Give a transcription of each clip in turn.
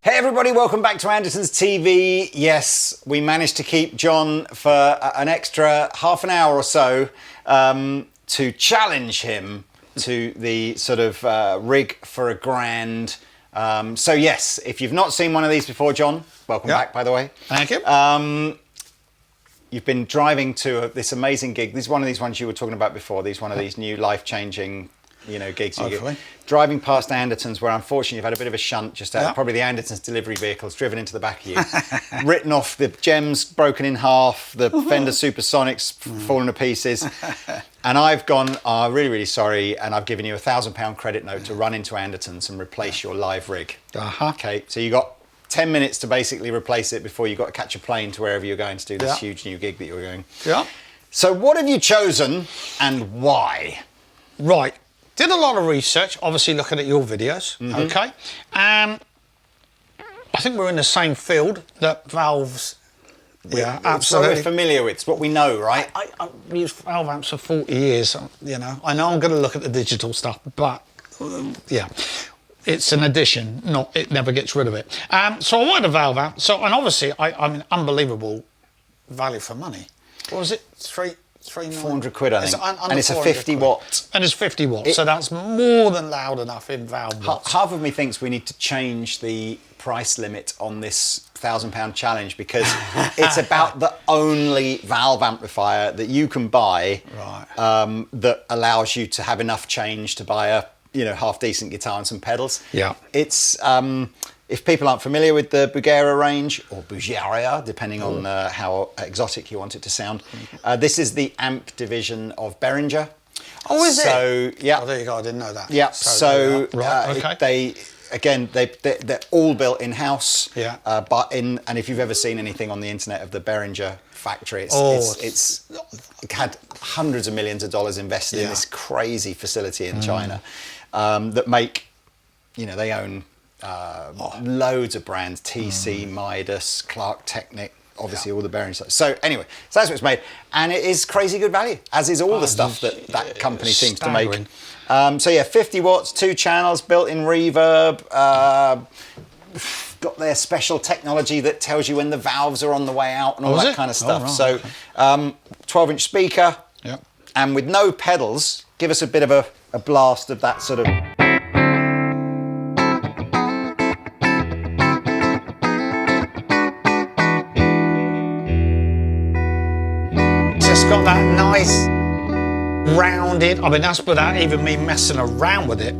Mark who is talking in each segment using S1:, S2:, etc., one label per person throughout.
S1: Hey everybody, welcome back to Andertons TV. Yes, we managed to keep John for an extra half an hour or so to challenge him to the sort of rig for a grand. So yes, if you've not seen one of these before, John, welcome back, by the way.
S2: Thank you.
S1: You've been driving to this amazing gig. This is one of these ones you were talking about before. One of these new life-changing, gigs. You get. Driving past Andertons, where unfortunately you've had a bit of a shunt, just out, probably the Andertons delivery vehicle's driven into the back of you, written off, the gems broken in half, the Fender Supersonics fallen to pieces, and I've gone, really, really sorry, and I've given you £1,000 credit note to run into Andertons and replace your live rig. Okay, so you got 10 minutes to basically replace it before you've got to catch a plane to wherever you're going to do this huge new gig that you're going. So what have you chosen and why?
S2: Right. Did a lot of research, obviously looking at your videos, okay? I think we're in the same field, that valves, absolutely.
S1: It's what we're familiar with, it's what we know, right?
S2: I've used valve amps for 40 years, I know I'm going to look at the digital stuff, but it's an addition, it never gets rid of it. So I wanted a valve amp, and obviously, I mean, unbelievable value for money. What was it,
S1: 400 quid, I think. And it's a 50 watt.
S2: And it's 50 watts, so that's more than loud enough in valve watts.
S1: Half of me thinks we need to change the price limit on this £1,000 challenge because it's about the only valve amplifier that you can buy that allows you to have enough change to buy a half decent guitar and some pedals. It's if people aren't familiar with the Bugera range, or Bugera, depending on how exotic you want it to sound, this is the amp division of Behringer.
S2: Oh, is
S1: it? Yeah.
S2: Oh, there you go, I didn't know that.
S1: Yeah, so they're all built in-house. And if you've ever seen anything on the internet of the Behringer factory, it's had hundreds of millions of dollars invested in this crazy facility in China that make, they own loads of brands, TC, Midas, Clark Technic, obviously all the bearing stuff. So anyway, so that's what it's made. And it is crazy good value, as is all the stuff that company seems to make. So yeah, 50 watts, 2 channels, built-in reverb, got their special technology that tells you when the valves are on the way out and all that kind of stuff. So 12-inch speaker, and with no pedals, give us a bit of a blast of that sort of...
S2: Got that nice rounded, I mean that's without even me messing around with it.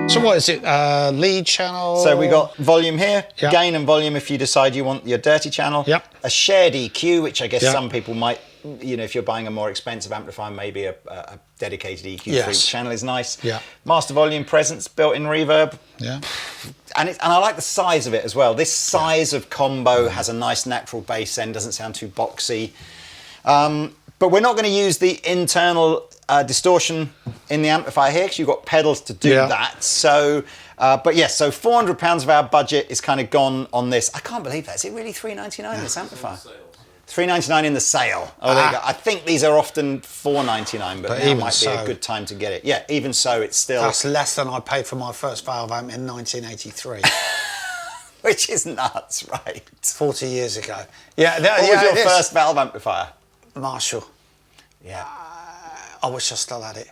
S2: So what is it, lead channel?
S1: So we got volume here, gain and volume if you decide you want your dirty channel. A shared EQ, which I guess some people might, if you're buying a more expensive amplifier, maybe a dedicated EQ for each channel is nice. Master volume presence, built-in reverb. And I like the size of it as well. This size of combo has a nice natural bass end, doesn't sound too boxy. But we're not going to use the internal distortion in the amplifier here because you've got pedals to do that. So, but yes, so £400 of our budget is kind of gone on this. I can't believe that. Is it really $399 this amplifier? $399 in the sale. Oh, there you go. I think these are often $499, but now might be a good time to get it. Yeah, even so, it's still...
S2: That's less than I paid for my first valve amp in 1983.
S1: Which is nuts, right?
S2: 40 years ago.
S1: What was your first valve amplifier?
S2: Marshall.
S1: Yeah.
S2: I wish I still had it.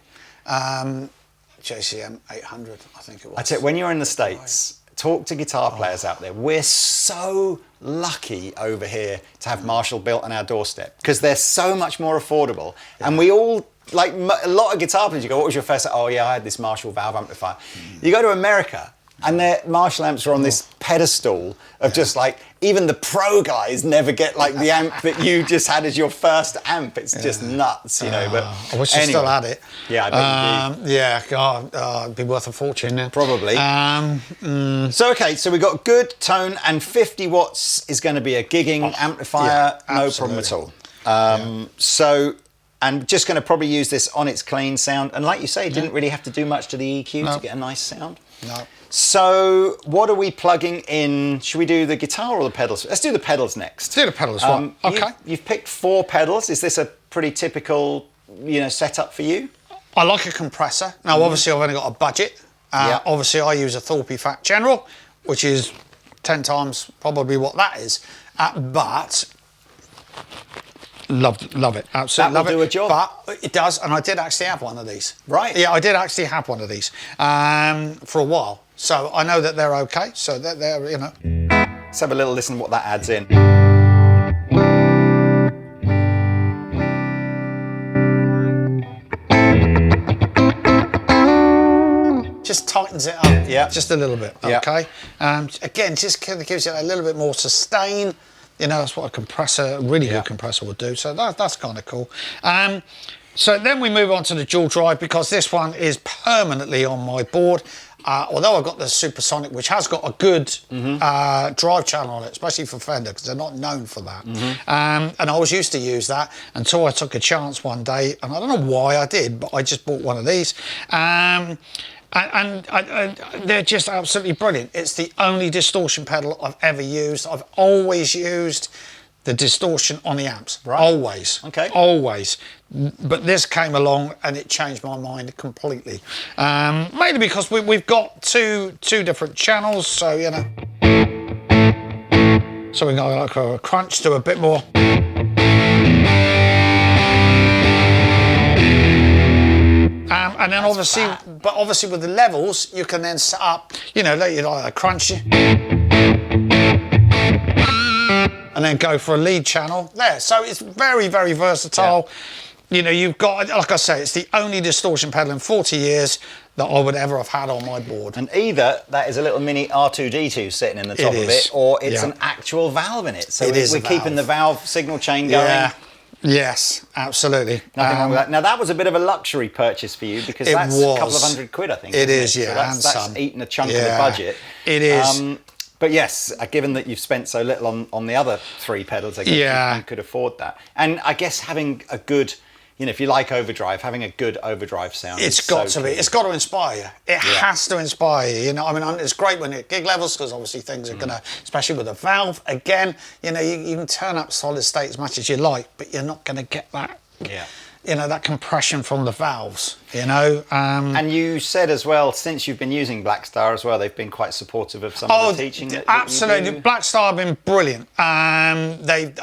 S2: JCM 800, I think it was.
S1: I tell you, when you're in the States, talk to guitar players out there. We're so lucky over here to have Marshall built on our doorstep because they're so much more affordable. And we all, like a lot of guitar players, you go, what was your first? Oh yeah, I had this Marshall valve amplifier. You go to America and their Marshall amps are on this pedestal of just like, even the pro guys never get like the amp that you just had as your first amp. It's just nuts, but
S2: I wish I still had it.
S1: Yeah, I bet you do.
S2: Yeah, God, it'd be worth a fortune now.
S1: Probably. So, okay, so we've got good tone and 50 watts is going to be a gigging amplifier, no problem at all. So, and just going to probably use this on its clean sound. And like you say, didn't really have to do much to the EQ to get a nice sound. So what are we plugging in? Should we do the guitar or the pedals? Let's do the pedals next.
S2: Do the pedals, right. Okay.
S1: You've picked 4 pedals. Is this a pretty typical, setup for you?
S2: I like a compressor. Now, obviously, I've only got a budget. Obviously, I use a Thorpe Fat General, which is 10 times probably what that is. But love it, absolutely love it.
S1: That will do a job.
S2: But it does, and I did actually have one of these.
S1: Right.
S2: Yeah, I did actually have one of these for a while. So I know that they're okay. So they're you know.
S1: Let's have a little listen to what that adds in.
S2: Just tightens it up,
S1: yeah,
S2: just a little bit. Okay. Again, just kind of gives it a little bit more sustain. You know, that's what a compressor, really good compressor, would do. So that's kind of cool. So then we move on to the dual drive, because this one is permanently on my board. Although I've got the Supersonic, which has got a good drive channel on it, especially for Fender, because they're not known for that. And I was used to use that until I took a chance one day, and I don't know why I did, but I just bought one of these. And they're just absolutely brilliant. It's the only distortion pedal I've ever used. I've always used the distortion on the amps. Right. Always. Okay. Always. But this came along and it changed my mind completely. Mainly because we've got two different channels, so you know. So we got like a crunch to a bit more. And then obviously with the levels, you can then set up, you know, let you like a crunch, and then go for a lead channel there. So it's very, very versatile. Yeah. You know, you've got, like I say, it's the only distortion pedal in 40 years that I would ever have had on my board.
S1: And either that is a little mini R2D2 sitting in the top of it, or it's an actual valve in it. So we're keeping the valve signal chain going.
S2: Yeah. Yes, absolutely.
S1: Nothing wrong with that. Now that was a bit of a luxury purchase for you, because that's a couple of £100, I think.
S2: It is, yeah.
S1: So that's eaten a chunk of the budget.
S2: It is.
S1: But yes, given that you've spent so little on the other three pedals, I guess you could afford that. And I guess having a good, you know, if you like overdrive, having a good overdrive sound. It's got to be.
S2: It's got to inspire you. It has to inspire you. You know, I mean, it's great when you're at gig levels, because obviously things are going to, especially with a valve, again, you know, you can turn up solid state as much as you like, but you're not going to get that. Yeah. You know, that compression from the valves, you know.
S1: And you said as well, since you've been using Blackstar as well, they've been quite supportive of some of the teaching.
S2: Absolutely, Blackstar have been brilliant. They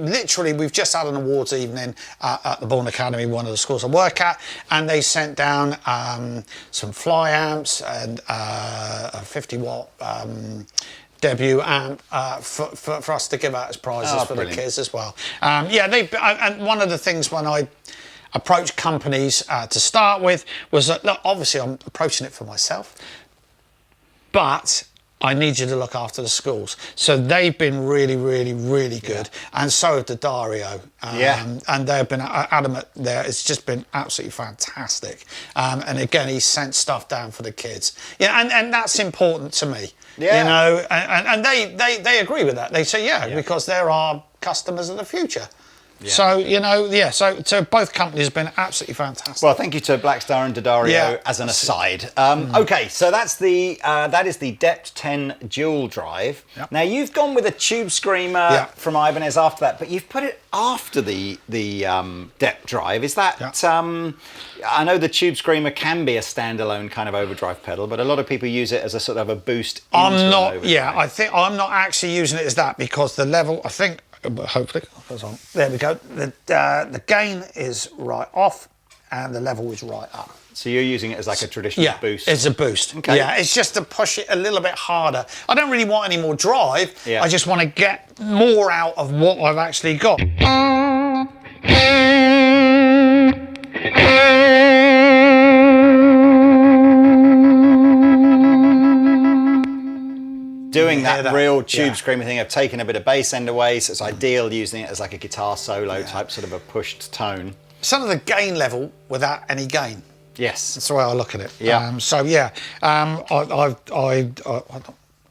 S2: literally, we've just had an awards evening at the Bourne Academy, one of the schools I work at, and they sent down some fly amps and a 50 watt debut amp for us to give out as prizes for the kids as well. And one of the things when I approach companies to start with was that, look, obviously I'm approaching it for myself, but I need you to look after the schools. So they've been really, really, really good. And so have the Dario. And they've been adamant there. It's just been absolutely fantastic. And again, he sent stuff down for the kids. Yeah, and that's important to me. Yeah. You know, and they agree with that. They say, because they're our customers of the future. Yeah. So, you know, so both companies have been absolutely fantastic.
S1: Well, thank you to Blackstar and Dario as an aside. Okay, so that is the Depth 10 dual drive. Yep. Now, you've gone with a Tube Screamer from Ibanez after that, but you've put it after the Depth drive. Is that... I know the Tube Screamer can be a standalone kind of overdrive pedal, but a lot of people use it as a sort of a boost into an overdrive.
S2: I think I'm not actually using it as that, because the level, I think... But hopefully, there we go. The gain is right off, and the level is right up.
S1: So you're using it as like a traditional boost?
S2: Yeah, it's a boost. Okay. Yeah, it's just to push it a little bit harder. I don't really want any more drive. Yeah. I just want to get more out of what I've actually got.
S1: Doing that real Tube Screamer thing of taking a bit of bass end away, so it's ideal using it as like a guitar solo type, sort of a pushed tone.
S2: Some of the gain level without any gain.
S1: Yes,
S2: that's the way I look at it.
S1: Yeah.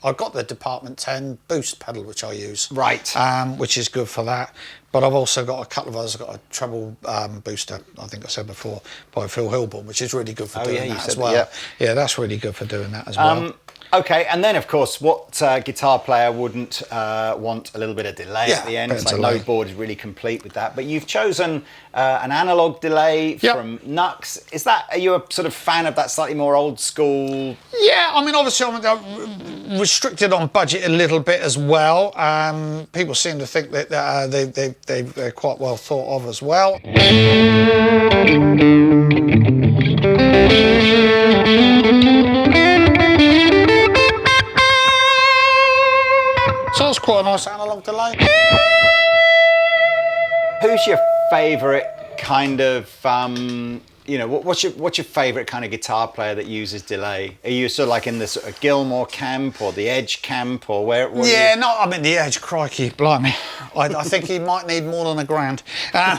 S2: I've got the Department 10 boost pedal, which I use.
S1: Right.
S2: Which is good for that. But I've also got a couple of others. I've got a treble booster, I think I said before, by Phil Hilborn, which is really good for doing that as well. Yeah, that's really good for doing that as well.
S1: Okay, and then of course, what guitar player wouldn't want a little bit of delay at the end? It's like no board is really complete with that. But you've chosen an analog delay from Nux. Are you a sort of fan of that slightly more old school?
S2: Yeah, I mean, obviously I'm restricted on budget a little bit as well. People seem to think that they're quite well thought of as well. So that's quite a nice analog delay.
S1: Who's your favourite kind of, what's your favourite kind of guitar player that uses delay? Are you sort of like in the sort of Gilmour camp or the Edge camp or where?
S2: Yeah, no, I'm in the Edge, crikey, blimey. I think he might need more than a grand. I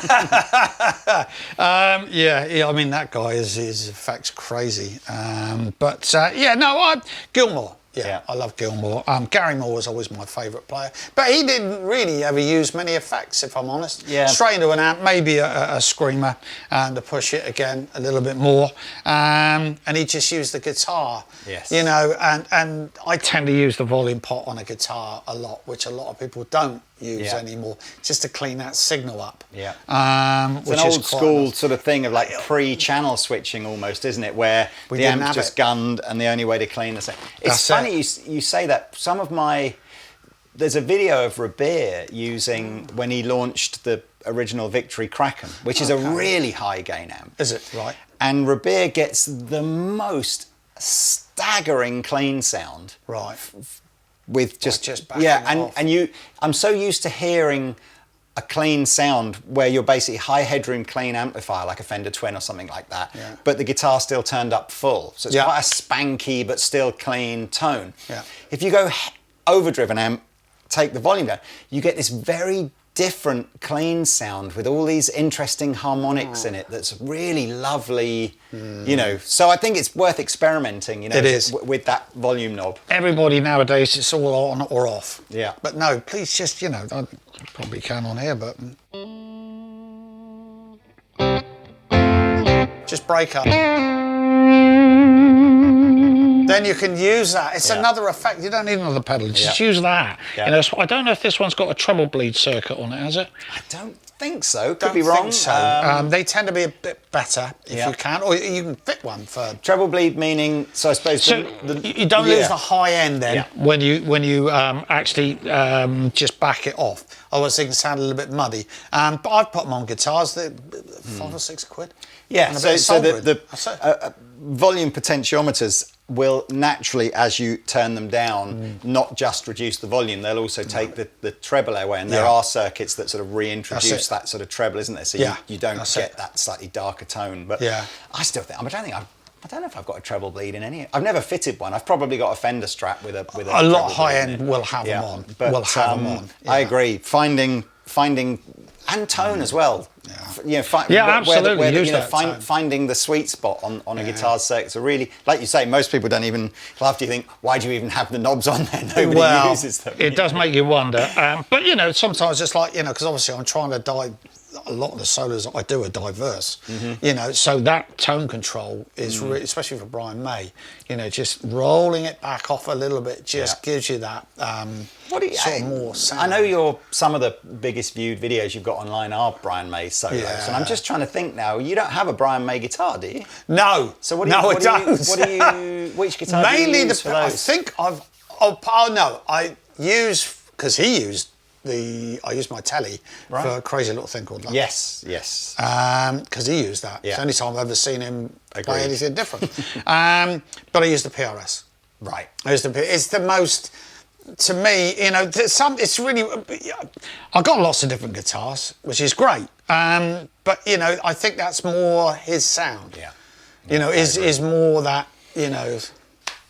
S2: mean, that guy, his effect's crazy. Gilmour. Yeah, I love Gilmour. Gary Moore was always my favourite player, but he didn't really ever use many effects, if I'm honest. Yeah. Straight into an amp, maybe a screamer, and to push it again a little bit more. And he just used the guitar. Yes. You know, and I tend to use the volume pot on a guitar a lot, which a lot of people don't use anymore, just to clean that signal up.
S1: Yeah. It's an old school sort of thing of like pre-channel switching almost, isn't it? Where the amp's just gunned and the only way to clean the sound. It's funny you say that. There's a video of Rabir using when he launched the original Victory Kraken, which is a really high gain amp.
S2: Is it? Right.
S1: And Rabir gets the most staggering clean sound.
S2: Right.
S1: With just I'm so used to hearing a clean sound where you're basically high headroom clean amplifier like a Fender Twin or something like that, but the guitar still turned up full, so it's quite a spanky but still clean tone. If you go overdriven amp, take the volume down, you get this very different clean sound with all these interesting harmonics in it that's really lovely, so I think it's worth experimenting, it is. With that volume knob.
S2: Everybody nowadays, it's all on or off.
S1: Yeah.
S2: But no, please just, I probably can on here, but just break up. Then you can use that. It's another effect. You don't need another pedal. Just use that. Yeah. I don't know if this one's got a treble bleed circuit on it, has it?
S1: I don't think so. Could be wrong.
S2: They tend to be a bit better if you can, or you can fit one for
S1: treble bleed. Meaning, so I suppose
S2: you don't lose the high end then when you actually just back it off. Otherwise, they can sound a little bit muddy. But I've put them on guitars. They're £5 or £6.
S1: Yeah. So the volume potentiometers will naturally, as you turn them down, not just reduce the volume, they'll also take the treble away, and there are circuits that sort of reintroduce that sort of treble, isn't there? So you don't get that slightly darker tone. But I still think, I don't know if I've got a treble bleed in any. I've never fitted one. I've probably got a Fender Strap with a
S2: lot high end will have them on.
S1: But I agree. Finding and tone as well.
S2: Absolutely.
S1: Finding the sweet spot on a guitar circuit. So really, like you say, most people don't even. After you think, why do you even have the knobs on there? Nobody uses them.
S2: It does make you wonder. But sometimes it's like because obviously I'm trying to dive. A lot of the solos that I do are diverse, so that tone control is really, especially for Brian May, just rolling it back off a little bit just gives you that more sound.
S1: I know some of the biggest viewed videos you've got online are Brian May solos, and I'm just trying to think now. You don't have a Brian May guitar, do you?
S2: No.
S1: So
S2: I don't.
S1: Which guitar
S2: mainly
S1: do you use for those?
S2: I think I use because he used. I used my telly for a crazy little thing called Love.
S1: Yes.
S2: Because he used that. Yeah. It's the only time I've ever seen him play anything different. But I used the PRS.
S1: Right.
S2: It's the most, to me, it's really, I've got lots of different guitars, which is great. But, I think that's more his sound. Yeah. Is more that,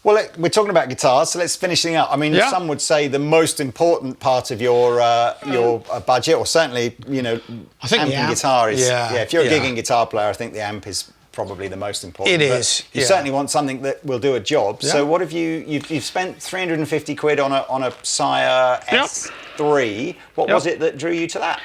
S1: Well, we're talking about guitars, so let's finish things up. I mean, some would say the most important part of your budget, or certainly,
S2: I think
S1: amping guitar is. If you're a gigging guitar player, I think the amp is probably the most important.
S2: It is.
S1: You certainly want something that will do a job. Yeah. So what have you've spent 350 quid on a Sire S3. What was it that drew you to that?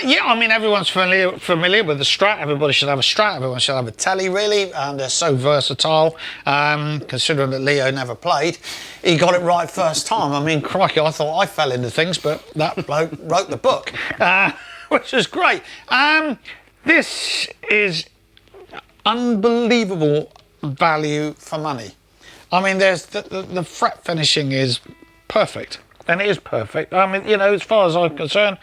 S2: Yeah, I mean, everyone's familiar with the Strat. Everybody should have a Strat. Everyone should have a Telly, really. And they're so versatile. Considering that Leo never played, he got it right first time. I mean, crikey, I thought I fell into things, but that bloke wrote the book, which is great. This is unbelievable value for money. I mean, there's the fret finishing is perfect, and it is perfect. I mean, you know, as far as I'm concerned,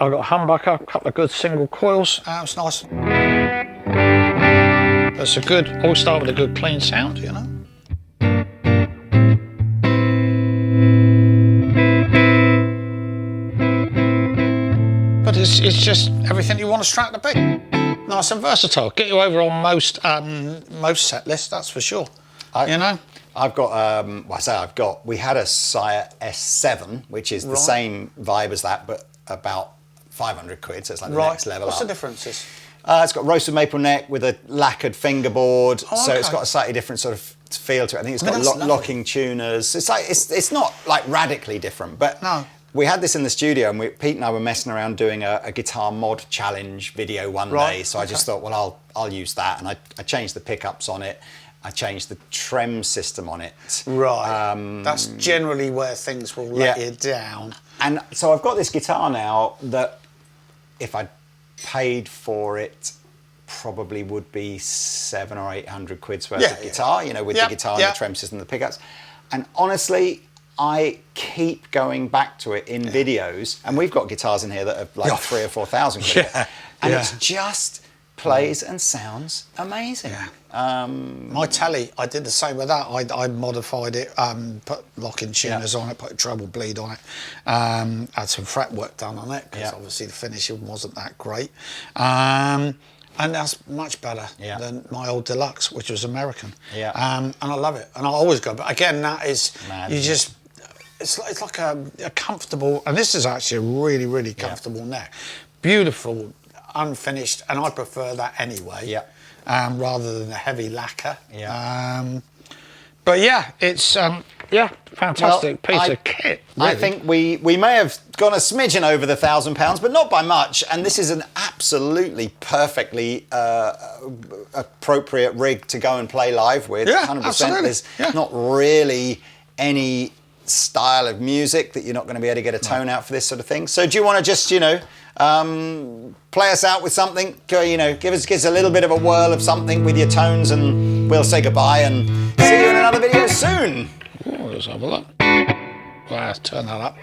S2: I've got a humbucker, a couple of good single coils. It's nice. That's a good. Always start with a good clean sound, you know. But it's just everything you want a Strat to be. Nice and versatile. Get you over on most set lists, that's for sure. You know?
S1: I've got, we had a Sire S7, which is the same vibe as that, but about 500 quid, so it's like the next level
S2: What's
S1: up.
S2: the differences?
S1: It's got roasted maple neck with a lacquered fingerboard, so it's got a slightly different sort of feel to it. I think it's got locking tuners. It's not like radically different, but we had this in the studio, and Pete and I were messing around doing a guitar mod challenge video one day. So I just thought, well, I'll use that, and I changed the pickups on it. I changed the trem system on it.
S2: Right. That's generally where things will let you down.
S1: And so I've got this guitar now that, if I paid for it, probably would be 700 or 800 quid's worth of guitar. You know, with the guitar and the trem system, and the pickups. And honestly, I keep going back to it in videos, and we've got guitars in here that are like 3,000 or 4,000 quid, and it just plays and sounds amazing.
S2: My Telly, I did the same with that. I modified it, put locking tuners on it, put a treble bleed on it, had some fret work done on it, because obviously the finishing wasn't that great. And that's much better than my old Deluxe, which was American. And I love it, and I always go. But again, that is it's like a comfortable, and this is actually a really, really comfortable neck. Beautiful, unfinished, and I prefer that anyway. Rather than a heavy lacquer. But yeah, it's fantastic piece of kit. Really.
S1: I think we may have gone a smidgen over the £1,000, but not by much. And this is an absolutely perfectly appropriate rig to go and play live with. 100%.
S2: Absolutely.
S1: There's not really any style of music that you're not going to be able to get a tone out for this sort of thing. So do you want to just, you know, play us out with something? You know, give us a little bit of a whirl of something with your tones, and we'll say goodbye and see you in another video soon.
S2: Let's have a look. Well, turn that up.